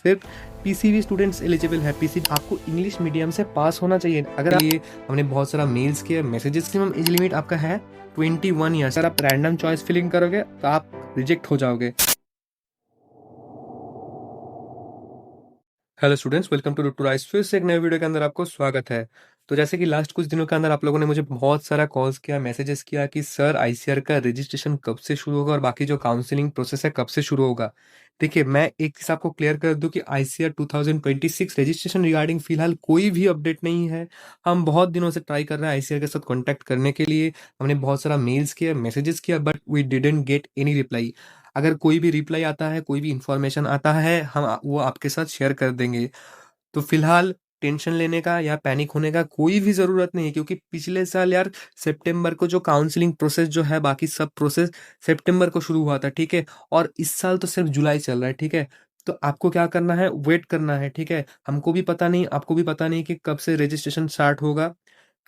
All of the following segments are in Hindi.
सिर्फ पीसीबी स्टूडेंट्स एलिजिबल है। पीसीबी आपको इंग्लिश मीडियम से पास होना चाहिए। अगर ये हमने बहुत सारा मेल्स किया, मैसेजेस, मैक्सिमम एज लिमिट आपका है 21 ईयर्स। अगर आप रैंडम चॉइस फिलिंग करोगे तो आप रिजेक्ट हो जाओगे। Hello students, welcome to Root to Rise. फिर से एक नए वीडियो के अंदर आपको स्वागत है। तो जैसे कि लास्ट कुछ दिनों के अंदर आप लोगों ने मुझे बहुत सारा कॉल्स किया, मैसेजेस किया कि सर आईसीआर का रजिस्ट्रेशन कब से शुरू होगा और बाकी जो काउंसलिंग प्रोसेस है कब से शुरू होगा। देखिए, मैं एक चीज आपको क्लियर कर दूं कि आईसीआर 2026 रजिस्ट्रेशन रिगार्डिंग फिलहाल कोई भी अपडेट नहीं है। हम बहुत दिनों से ट्राई कर रहे हैं आईसीआर के साथ कॉन्टैक्ट करने के लिए। हमने बहुत सारा मेल्स किया, मैसेजेस किया, but we didn't get any reply. अगर कोई भी रिप्लाई आता है, कोई भी इंफॉर्मेशन आता है, हम वो आपके साथ शेयर कर देंगे। तो फिलहाल टेंशन लेने का या पैनिक होने का कोई भी ज़रूरत नहीं है, क्योंकि पिछले साल यार सितंबर को जो काउंसलिंग प्रोसेस जो है, बाकी सब प्रोसेस सितंबर को शुरू हुआ था, ठीक है। और इस साल तो सिर्फ जुलाई चल रहा है, ठीक है। तो आपको क्या करना है, वेट करना है, ठीक है। हमको भी पता नहीं, आपको भी पता नहीं कि कब से रजिस्ट्रेशन स्टार्ट होगा।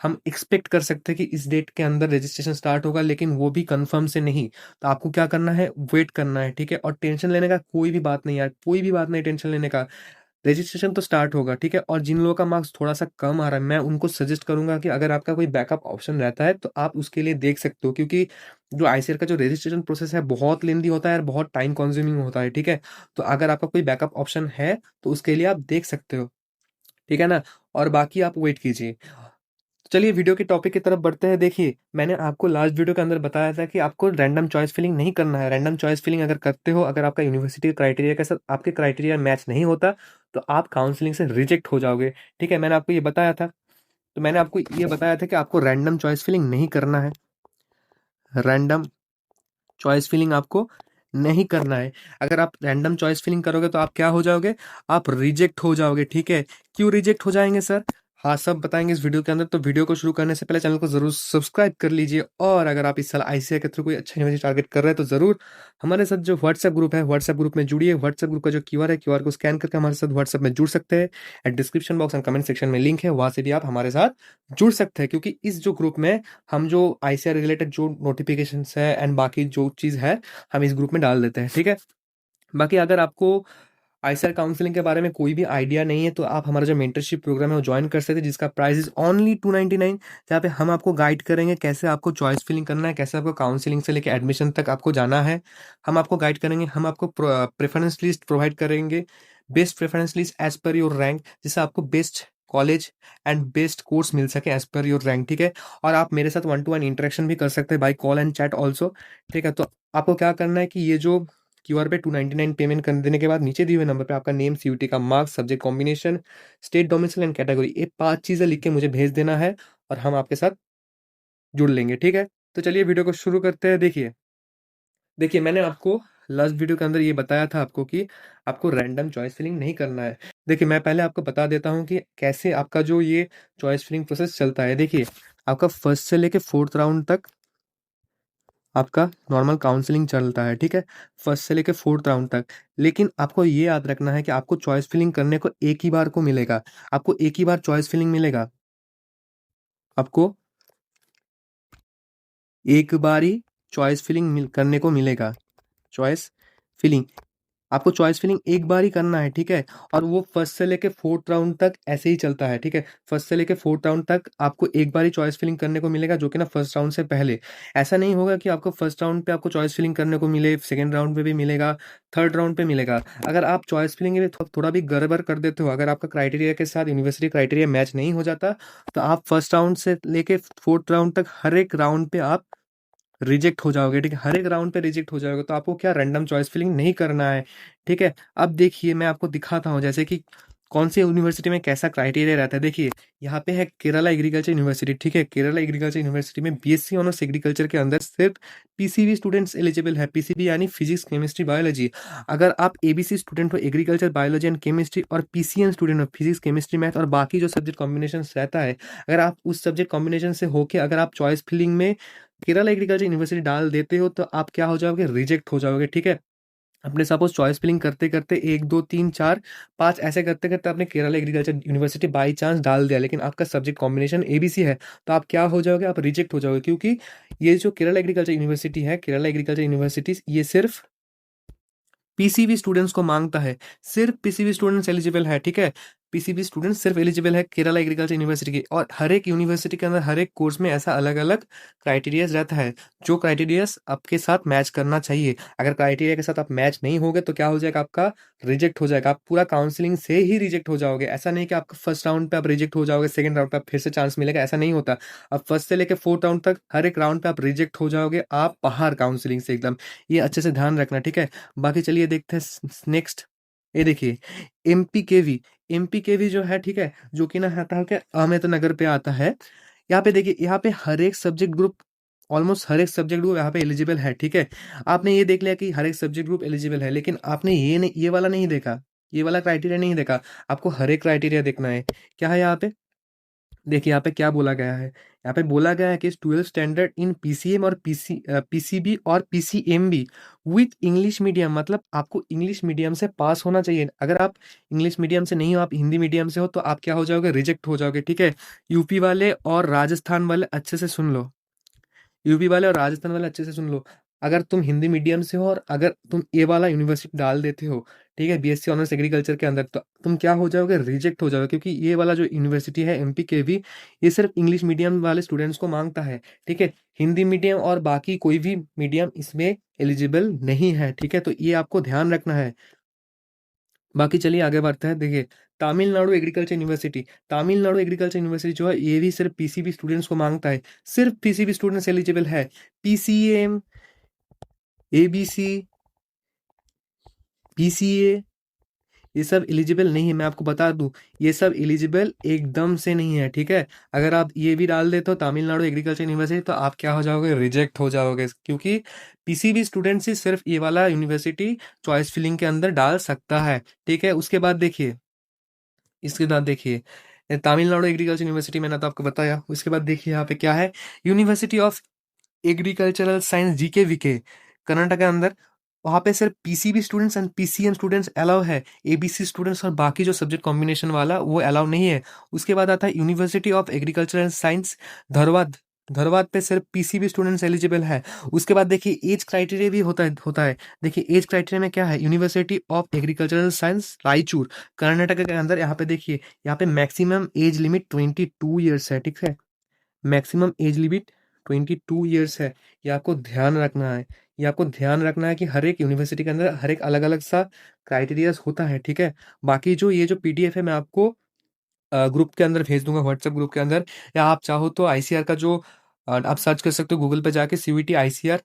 हम एक्सपेक्ट कर सकते हैं कि इस डेट के अंदर रजिस्ट्रेशन स्टार्ट होगा, लेकिन वो भी कंफर्म से नहीं। तो आपको क्या करना है, वेट करना है, ठीक है। और टेंशन लेने का कोई भी बात नहीं यार, कोई भी बात नहीं टेंशन लेने का। रजिस्ट्रेशन तो स्टार्ट होगा, ठीक है। और जिन लोगों का मार्क्स थोड़ा सा कम आ रहा है, मैं उनको सजेस्ट करूंगा कि अगर आपका कोई बैकअप ऑप्शन रहता है तो आप उसके लिए देख सकते हो, क्योंकि जो आईसीआर का जो रजिस्ट्रेशन प्रोसेस है बहुत लेंदी होता है और बहुत टाइम कंज्यूमिंग होता है, ठीक है। तो अगर आपका कोई बैकअप ऑप्शन है तो उसके लिए आप देख सकते हो, ठीक है ना। और बाकी आप वेट कीजिए। चलिए वीडियो के टॉपिक की तरफ बढ़ते हैं। देखिए, मैंने आपको लास्ट वीडियो के अंदर बताया था कि आपको रैंडम चॉइस फिलिंग नहीं करना है। रैंडम चॉइस फिलिंग अगर करते हो, अगर आपका यूनिवर्सिटी क्राइटेरिया के साथ आपके क्राइटेरिया मैच नहीं होता, तो आप काउंसलिंग से रिजेक्ट हो जाओगे, ठीक है। मैंने आपको ये बताया था। तो मैंने आपको ये बताया था कि आपको रैंडम चॉइस फिलिंग नहीं करना है। रैंडम चॉइस फिलिंग आपको नहीं करना है। अगर आप रैंडम चॉइस फिलिंग करोगे तो आप क्या हो जाओगे, आप रिजेक्ट हो जाओगे, ठीक है। क्यों रिजेक्ट हो जाएंगे सर? हाँ, सब बताएंगे इस वीडियो के अंदर। तो वीडियो को शुरू करने से पहले चैनल को जरूर सब्सक्राइब कर लीजिए। और अगर आप इस साल आईसीआई के थ्रू कोई अच्छा यूनिवर्सिटी टारगेट कर रहे हैं तो जरूर हमारे साथ जो व्हाट्सएप ग्रुप है, व्हाट्सएप ग्रुप में जुड़िए। व्हाट्सएप ग्रुप का जो क्यूआर है, क्यूआर को स्कैन करके हमारे साथ व्हाट्सएप में जुड़ सकते हैं। And description box and comment section में लिंक है, वहां से भी आप हमारे साथ जुड़ सकते हैं। क्योंकि इस जो ग्रुप में हम जो आईसीआई रिलेटेड जो नोटिफिकेशन है एंड बाकी जो चीज़ है, हम इस ग्रुप में डाल देते हैं, ठीक है। बाकी अगर आपको आईसीआर काउंसलिंग के बारे में कोई भी आइडिया नहीं है तो आप हमारा जो मेंटरशिप प्रोग्राम है वो ज्वाइन कर सकते हैं, जिसका प्राइस इज ओनली 299। जहाँ पे हम आपको गाइड करेंगे कैसे आपको चॉइस फिलिंग करना है, कैसे आपको काउंसलिंग से लेकर एडमिशन तक आपको जाना है। हम आपको गाइड करेंगे, हम आपको प्रेफरेंस लिस्ट प्रोवाइड करेंगे, best preference list as per your rank, जिससे आपको best college and best course मिल सके एज पर योर रैंक, ठीक है। और आप मेरे साथ 1-to-1 इंटरेक्शन भी कर सकते हैं by call and chat also, ठीक है। तो आपको क्या करना है कि ये जो क्यूआर पे 299 पेमेंट कर देने के बाद नीचे दिए हुए नंबर पे आपका नेम, सीयूटी का marks, subject combination, state domicile and category, ये 5 चीज़ें लिख के मुझे भेज देना है और हम आपके साथ जुड़ लेंगे, ठीक है। तो चलिए वीडियो को शुरू करते हैं। देखिए देखिए, मैंने आपको लास्ट वीडियो के अंदर ये बताया था आपको कि आपको रैंडम चॉइस फिलिंग नहीं करना है। देखिए, मैं पहले आपको बता देता हूँ कि कैसे आपका जो ये चॉइस फिलिंग प्रोसेस चलता है। देखिए, आपका फर्स्ट से लेके फोर्थ राउंड तक आपका नॉर्मल काउंसलिंग चलता है, ठीक है। फर्स्ट से लेके फोर्थ राउंड तक। लेकिन आपको ये याद रखना है कि आपको चॉइस फिलिंग करने को एक ही बार को मिलेगा। आपको एक ही बार चॉइस फिलिंग मिलेगा। आपको एक बार ही चॉइस फिलिंग करने को मिलेगा। चॉइस फिलिंग आपको चॉइस फिलिंग एक बार ही करना है, ठीक है। और वो फर्स्ट से लेके फोर्थ राउंड तक ऐसे ही चलता है, ठीक है। फर्स्ट से लेके फोर्थ राउंड तक आपको एक बार ही चॉइस फिलिंग करने को मिलेगा, जो कि ना फर्स्ट राउंड से पहले। ऐसा नहीं होगा कि आपको फर्स्ट राउंड पे आपको चॉइस फिलिंग करने को मिले, सेकंड राउंड पे भी मिलेगा, थर्ड राउंड पे मिलेगा। अगर आप चॉइस फिलिंग में थोड़ा भी गड़बड़ कर देते हो, अगर आपका क्राइटेरिया के साथ यूनिवर्सिटी क्राइटेरिया मैच नहीं हो जाता, तो आप फर्स्ट राउंड से लेके फोर्थ राउंड तक हर एक राउंड पे आप रिजेक्ट हो जाओगे, ठीक है। हर एक राउंड पे रिजेक्ट हो जाओगे। तो आपको क्या, रैंडम चॉइस फिलिंग नहीं करना है, ठीक है। अब देखिए, मैं आपको दिखाता हूँ जैसे कि कौन सी यूनिवर्सिटी में कैसा क्राइटेरिया रहता है। देखिए, यहाँ पे है केरला एग्रीकल्चर यूनिवर्सिटी, ठीक है। केरला एग्रीकल्चर यूनिवर्सिटी में बीएससी ऑनर्स एग्रीकल्चर के अंदर सिर्फ पीसीबी स्टूडेंट्स एलिजिबल है। पीसीबी यानी फिजिक्स, केमिस्ट्री, बायोलॉजी। अगर आप एबीसी स्टूडेंट हो, एग्रीकल्चर, बायोलॉजी एंड केमिस्ट्री, और पीसीएम स्टूडेंट हो, फिजिक्स, केमिस्ट्री, मैथ और बाकी जो सब्जेक्ट कॉम्बिनेशन रहता है, अगर आप उस सब्जेक्ट कॉम्बिनेशन से होके अगर आप चॉइस फिलिंग में केरला एग्रीकल्चर यूनिवर्सिटी डाल देते हो, तो आप क्या हो जाओगे, रिजेक्ट हो जाओगे, ठीक है। अपने सपोज चॉइस फिलिंग करते करते 1 2 3 4 5 ऐसे करते करते आपने Kerala agriculture university by chance डाल दिया, लेकिन आपका सब्जेक्ट कॉम्बिनेशन एबीसी है, तो आप क्या हो जाओगे, आप रिजेक्ट हो जाओगे। क्योंकि ये जो केरला एग्रीकल्चर यूनिवर्सिटी है, केरला एग्रीकल्चर यूनिवर्सिटी, ये सिर्फ पीसीबी स्टूडेंट्स को मांगता है, सिर्फ पीसीबी स्टूडेंट्स एलिजिबल है, ठीक है। पीसीबी स्टूडेंट्स सिर्फ एलिजिबल है केरला एग्रीकल्चर यूनिवर्सिटी की, और हर एक यूनिवर्सिटी के अंदर हर एक कोर्स में ऐसा अलग अलग क्राइटेरियाज रहता है, जो क्राइटेरियाज आपके साथ मैच करना चाहिए। अगर क्राइटेरिया के साथ आप मैच नहीं होगे तो क्या हो जाएगा, आपका रिजेक्ट हो जाएगा, आप पूरा काउंसलिंग से ही रिजेक्ट हो जाओगे। ऐसा नहीं कि आपका फर्स्ट राउंड पे आप रिजेक्ट हो जाओगे, सेकंड राउंड पे आप फिर से चांस मिलेगा, ऐसा नहीं होता। अब फर्स्ट से लेकर फोर्थ राउंड तक हर एक राउंड पे आप रिजेक्ट हो जाओगे, आप बाहर काउंसलिंग से एकदम। ये अच्छे से ध्यान रखना, ठीक है। बाकी चलिए देखते हैं नेक्स्ट। ये देखिए एमपीकेवी, एमपीकेवी जो है, ठीक है, जो कि ना आता है क्या, अहमदनगर पे आता है। यहाँ पे देखिए, यहाँ पे हर एक सब्जेक्ट ग्रुप, ऑलमोस्ट हर एक सब्जेक्ट ग्रुप यहाँ पे एलिजिबल है, ठीक है। आपने ये देख लिया कि हर एक सब्जेक्ट ग्रुप एलिजिबल है, लेकिन आपने ये नहीं, ये वाला नहीं देखा, ये वाला क्राइटेरिया नहीं देखा। आपको हर एक क्राइटेरिया देखना है। क्या है यहाँ पे, देखिए यहाँ पे क्या बोला गया है। यहाँ पे बोला गया है कि 12 स्टैंडर्ड इन पीसीएम और पीसीबी और पीसीएमबी विथ इंग्लिश मीडियम, मतलब आपको इंग्लिश मीडियम से पास होना चाहिए। अगर आप इंग्लिश मीडियम से नहीं हो, आप हिंदी मीडियम से हो, तो आप क्या हो जाओगे, रिजेक्ट हो जाओगे, ठीक है। यूपी वाले और राजस्थान वाले अच्छे से सुन लो, यूपी वाले और राजस्थान वाले अच्छे से सुन लो। अगर तुम हिंदी मीडियम से हो और अगर तुम ये वाला यूनिवर्सिटी डाल देते हो, ठीक है, बीएससी ऑनर्स एग्रीकल्चर के अंदर, तो तुम क्या हो जाओगे, रिजेक्ट हो जाओगे, क्योंकि ये वाला जो यूनिवर्सिटी है एमपीकेवी, ये सिर्फ इंग्लिश मीडियम वाले स्टूडेंट्स को मांगता है, ठीक है। हिंदी मीडियम और बाकी कोई भी मीडियम इसमें एलिजिबल नहीं है, ठीक है। तो ये आपको ध्यान रखना है। बाकी चलिए आगे बढ़ते हैं। देखिए Tamil Nadu agriculture university, Tamil Nadu agriculture university जो है, ये भी सिर्फ पीसीबी स्टूडेंट्स को मांगता है, सिर्फ पीसीबी स्टूडेंट्स एलिजिबल है। पीसीएम, एबीसी, पीसीए, ये सब एलिजिबल नहीं है, मैं आपको बता दूं, ये सब एलिजिबल एकदम से नहीं है, ठीक है। अगर आप ये भी डाल देते हो तमिलनाडु एग्रीकल्चर यूनिवर्सिटी, तो आप क्या हो जाओगे, रिजेक्ट हो जाओगे, क्योंकि पीसीबी स्टूडेंट ही सिर्फ ये वाला यूनिवर्सिटी चॉइस फिलिंग के अंदर डाल सकता है, ठीक है। उसके बाद देखिए, इसके बाद देखिए तमिलनाडु एग्रीकल्चर यूनिवर्सिटी, मैंने तो आपको बताया। उसके बाद देखिए यहाँ पे क्या है, university of agricultural science GK VK Karnataka के अंदर, वहाँ पे सिर्फ PCB students and PCM students allow है, एबीसी स्टूडेंट्स और बाकी जो सब्जेक्ट कॉम्बिनेशन वाला वो अलाउ नहीं है। उसके बाद आता है university of agricultural science Dharwad, Dharwad पे सिर्फ पीसीबी स्टूडेंट्स एलिजिबल है। उसके बाद देखिए एज क्राइटेरिया भी होता है। देखिए एज क्राइटेरिया में क्या है, university of agricultural science Raichur Karnataka के अंदर, यहाँ पे देखिए, यहाँ पे मैक्सिमम एज लिमिट 22 ईयर्स है, ठीक है। मैक्सिमम एज लिमिट 22 ईयर्स है। ये आपको ध्यान रखना है, ये आपको ध्यान रखना है कि हर एक यूनिवर्सिटी के अंदर हर एक अलग अलग सा क्राइटेरियाज होता है, ठीक है। बाकी जो ये जो पीडीएफ है, मैं आपको ग्रुप के अंदर भेज दूंगा, व्हाट्सएप ग्रुप के अंदर, या आप चाहो तो आईसीआर का जो आप सर्च कर सकते हो गूगल पे जाके, सीवीटी आईसीआर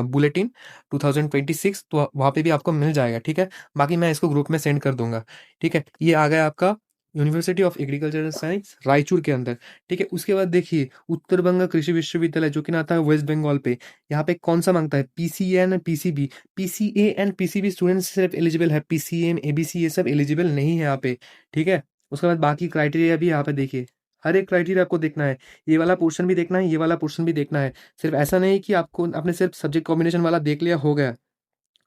बुलेटिन 2026, तो वहाँ पे भी आपको मिल जाएगा, ठीक है। बाकी मैं इसको ग्रुप में सेंड कर दूंगा, ठीक है। ये आ गया आपका university of agricultural science Raichur के अंदर, ठीक है। उसके बाद देखिए उत्तर बंग कृषि विश्वविद्यालय, जो कि ना आता है वेस्ट बंगाल पे, यहाँ पे कौन सा मांगता है, PCA and PCB, PCA and PCB students सिर्फ एलिजिबल है, पीसीएम एबीसी ये सब एलिजिबल नहीं है यहाँ पे, ठीक है। उसके बाद बाकी क्राइटेरिया भी यहाँ पे देखिए, हर एक क्राइटेरिया आपको देखना है, ये वाला पोर्शन भी देखना है, ये वाला पोर्शन भी देखना है। सिर्फ ऐसा नहीं कि आपको आपने सिर्फ सब्जेक्ट कॉम्बिनेशन वाला देख लिया हो गया,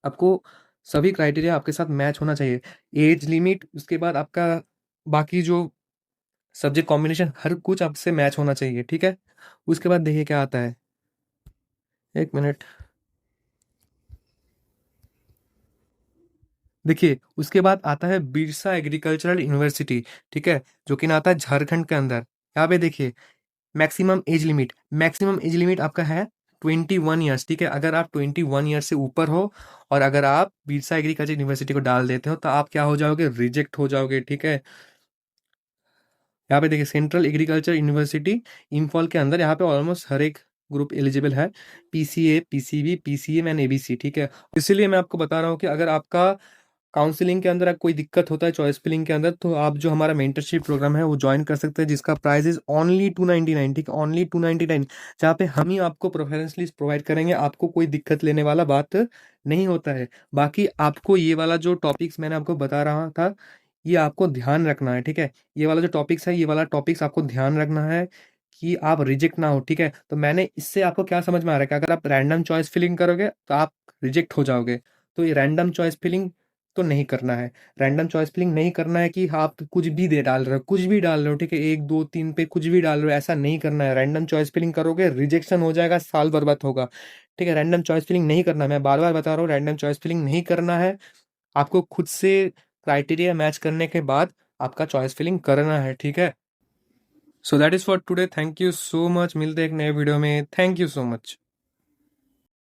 आपको सभी क्राइटेरिया आपके साथ मैच होना चाहिए। एज लिमिट, उसके बाद आपका बाकी जो सब्जेक्ट कॉम्बिनेशन, हर कुछ आपसे मैच होना चाहिए, ठीक है। उसके बाद देखिए क्या आता है, एक मिनट, देखिए उसके बाद आता है बिरसा एग्रीकल्चरल यूनिवर्सिटी, ठीक है, जो कि ना आता है झारखंड के अंदर। यहाँ पे देखिए maximum age limit, maximum age limit आपका है 21 ईयर्स, ठीक है। अगर आप 21 ईयर्स से ऊपर हो और अगर आप बिरसा एग्रीकल्चर यूनिवर्सिटी को डाल देते हो, तो आप क्या हो जाओगे, रिजेक्ट हो जाओगे, ठीक है। यहाँ पे देखिए सेंट्रल एग्रीकल्चर यूनिवर्सिटी इम्फॉल के अंदर, यहाँ पे ऑलमोस्ट हर एक ग्रुप एलिजिबल है, PCA, PCB, PCM and ABC, ठीक है। इसीलिए मैं आपको बता रहा हूँ कि अगर आपका काउंसलिंग के अंदर आप कोई दिक्कत होता है चॉइस फिलिंग के अंदर, तो आप जो हमारा मेंटरशिप प्रोग्राम है वो ज्वाइन कर सकते हैं, जिसका प्राइस इज ओनली 299, ठीक है, ओनली 299, जहाँ पे हम ही आपको प्रोफेशनल लिस्ट प्रोवाइड करेंगे, आपको कोई दिक्कत लेने वाला बात नहीं होता है। बाकी आपको ये वाला जो टॉपिक्स मैंने आपको बता रहा था, ये आपको ध्यान रखना है, ठीक है। ये वाला जो टॉपिक्स है, ये वाला टॉपिक्स आपको ध्यान रखना है कि आप रिजेक्ट ना हो, ठीक है। तो मैंने इससे आपको क्या समझ में आ रहा है कि अगर आप रैंडम चॉइस फिलिंग करोगे तो आप रिजेक्ट हो जाओगे। तो ये रैंडम चॉइस फिलिंग तो नहीं करना है, रैंडम चॉइस फिलिंग नहीं करना है कि आप कुछ भी दे डाल रहे हो, कुछ भी डाल रहे हो, ठीक है, 1 2 3 पे कुछ भी डाल रहे हो, ऐसा नहीं करना है। रैंडम चॉइस फिलिंग करोगे रिजेक्शन हो जाएगा, साल बर्बाद होगा, ठीक है। रैंडम चॉइस फिलिंग नहीं करना है, मैं बार बार बता रहा हूँ, रैंडम चॉइस फिलिंग नहीं करना है। आपको खुद से क्राइटेरिया मैच करने के बाद आपका चॉइस फिलिंग करना है, ठीक है। So that is for today, thank you so much, मिलते हैं एक नए वीडियो में, थैंक यू सो मच।